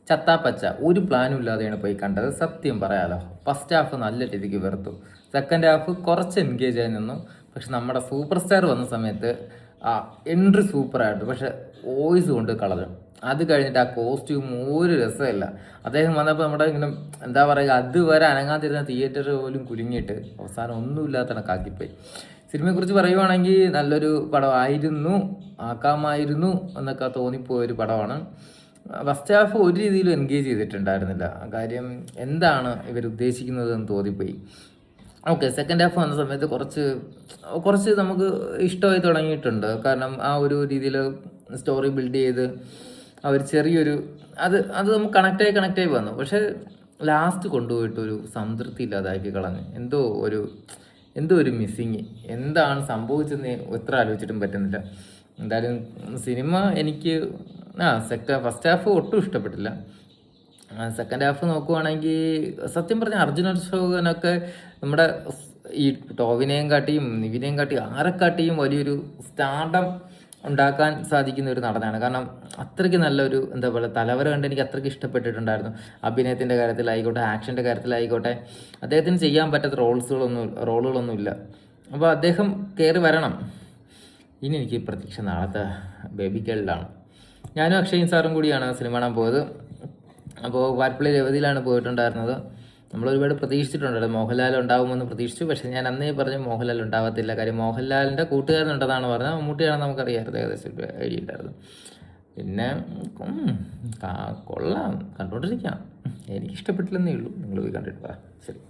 ചത്താപ്പച്ച ഒരു പ്ലാനും ഇല്ലാതെയാണ് പോയി കണ്ടത്. സത്യം പറയാലോ, ഫസ്റ്റ് ഹാഫ് നല്ല രീതിക്ക് വെറുത്തു. സെക്കൻഡ് ഹാഫ് കുറച്ച് എൻഗേജ് ആയി നിന്നു. പക്ഷെ നമ്മുടെ സൂപ്പർ സ്റ്റാർ വന്ന സമയത്ത് ആ എൻട്രി സൂപ്പറായിട്ട്, പക്ഷെ വോയിസ് കൊണ്ട് കളഞ്ഞു. അത് കഴിഞ്ഞിട്ട് ആ കോസ്റ്റ്യൂം ഒരു രസമില്ല. അദ്ദേഹം വന്നപ്പോൾ നമ്മുടെ ഇങ്ങനെ എന്താ പറയുക, അതുവരെ അനങ്ങാതിരുന്ന തിയേറ്റർ പോലും കുലുങ്ങിയിട്ട് അവസാനം ഒന്നുമില്ലാത്ത കണക്കാക്കിപ്പോയി. സിനിമയെക്കുറിച്ച് പറയുവാണെങ്കിൽ നല്ലൊരു പടമായിരുന്നു, ആക്കാമായിരുന്നു എന്നൊക്കെ തോന്നിപ്പോയൊരു പടമാണ്. ഫസ്റ്റ് ഹാഫ് ഒരു രീതിയിലും എൻഗേജ് ചെയ്തിട്ടുണ്ടായിരുന്നില്ല. കാര്യം എന്താണ് ഇവർ ഉദ്ദേശിക്കുന്നത് എന്ന് തോന്നിപ്പോയി. ഓക്കെ, സെക്കൻഡ് ഹാഫ് വന്ന സമയത്ത് കുറച്ച് കുറച്ച് നമുക്ക് ഇഷ്ടമായി തുടങ്ങിയിട്ടുണ്ട്. കാരണം ആ ഒരു രീതിയിൽ സ്റ്റോറി ബിൽഡ് ചെയ്ത് അവർ ചെറിയൊരു അത് അത് നമുക്ക് കണക്റ്റായി വന്നു. പക്ഷേ ലാസ്റ്റ് കൊണ്ടുപോയിട്ടൊരു സംതൃപ്തി ഇല്ലാതാക്കി കളഞ്ഞു. എന്തോ ഒരു മിസ്സിങ്. എന്താണ് സംഭവിച്ചെന്ന് എത്ര ആലോചിച്ചിട്ടും പറ്റുന്നില്ല. എന്തായാലും സിനിമ എനിക്ക് ഫസ്റ്റ് ഹാഫ് ഒട്ടും ഇഷ്ടപ്പെട്ടില്ല. സെക്കൻഡ് ഹാഫ് നോക്കുവാണെങ്കിൽ സത്യം പറഞ്ഞാൽ അർജുൻ അശോകനൊക്കെ നമ്മുടെ ഈ ടോവിനെയും കാട്ടിയും നിവിനെയും കാട്ടിയും ആരെക്കാട്ടിയും വലിയൊരു സ്റ്റാർഡം ഉണ്ടാക്കാൻ സാധിക്കുന്ന ഒരു നടനാണ്. കാരണം അത്രയ്ക്ക് നല്ലൊരു എന്താ പറയുക തലവര കണ്ട് എനിക്ക് അത്രയ്ക്ക് ഇഷ്ടപ്പെട്ടിട്ടുണ്ടായിരുന്നു. അഭിനയത്തിൻ്റെ കാര്യത്തിലായിക്കോട്ടെ, ആക്ഷൻ്റെ കാര്യത്തിലായിക്കോട്ടെ, അദ്ദേഹത്തിന് ചെയ്യാൻ പറ്റാത്ത റോളുകളൊന്നും ഇല്ല. അപ്പോൾ അദ്ദേഹം കയറി വരണം. ഇനി എനിക്ക് പ്രതീക്ഷ നാളത്തെ ബേബി ഗേളിലാണ്. ഞാനും അക്ഷയും സാറും കൂടിയാണ് സിനിമ കാണാൻ പോയത്. അപ്പോൾ വാർപ്പള്ളി രവതിയിലാണ് പോയിട്ടുണ്ടായിരുന്നത്. നമ്മൾ ഒരുപാട് പ്രതീക്ഷിച്ചിട്ടുണ്ട് മോഹൻലാൽ ഉണ്ടാകുമെന്ന് പ്രതീക്ഷിച്ചു. പക്ഷേ ഞാൻ അന്നേ പറഞ്ഞു മോഹൻലാൽ ഉണ്ടാവത്തില്ല. കാര്യം മോഹൻലാലിൻ്റെ കൂട്ടുകാരനുണ്ടെന്നാണ് പറഞ്ഞത്. മമ്മൂട്ടിയാണെന്ന് നമുക്കറിയാമായിരുന്നു, ഏകദേശം ഐഡിയ ഉണ്ടായിരുന്നു. പിന്നെ കൊള്ളാം, കണ്ടുകൊണ്ടിരിക്കാം. എനിക്കിഷ്ടപ്പെട്ടില്ലെന്നേ ഉള്ളൂ. നിങ്ങൾ പോയി കണ്ടിട്ട് പറ. ശരി.